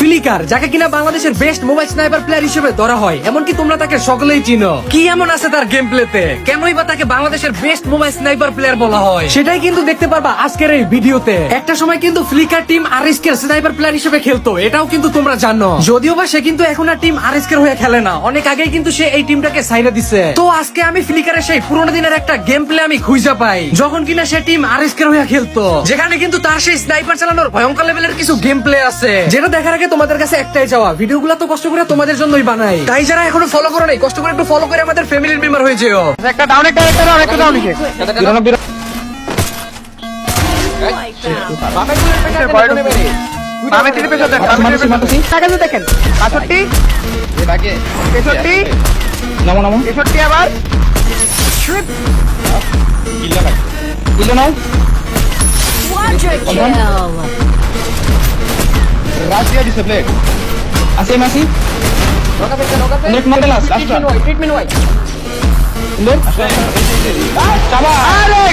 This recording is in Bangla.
ফ্লিকার, যাকে কিনা বাংলাদেশের বেস্ট মোবাইল স্নাইপার প্লেয়ার হিসেবে ধরা হয়, এমনকি তোমরা তাকে সকলেই চিনো। কি এমন আছে তার গেম প্লেতে, কেনই বা তাকে বাংলাদেশের বেস্ট মোবাইল স্নাইপার প্লেয়ার বলা হয়, সেটাই কিন্তু দেখতে পারবা আজকের এই ভিডিওতে। একটা সময় কিন্তু flicker team RSK sniper player হিসেবে খেলতো, এটাও কিন্তু তোমরা জানো। যদিও বা সে কিন্তু এখন আর টিম আরএসকে হয়ে খেলে না, অনেক আগেই কিন্তু সে এই টিমটাকে সাইরা দিছে। তো আজকে আমি ফ্লিকারের সেই পুরোনো দিনের একটা গেম প্লে আমি খুঁজে পাই, যখন কিনা সে টিম আরএসকে হয়ে খেলতো, যেখানে কিন্তু তার সেই স্নাইপার চালানোর ভয়ঙ্কর লেভেলের কিছু গেম প্লে আছে, যেটা দেখার আগে তোমাদের কাছে একটাই চাওয়া, ভিডিওগুলো তো কষ্ট করে তোমাদের জন্যই বানাই, তাই যারা এখনো ফলো করো নাই, কষ্ট করে একটু ফলো করে আমাদের ফ্যামিলির মেম্বার হয়ে যেও। একটা ডাউন একটা ডাউন দেখেন 65 আবার Quadra kill. রাশিয়া দিছে প্লেট আছে মাসি নেক মডেল আছে ট্রিটমেন্ট ওয়াই চাবা আরে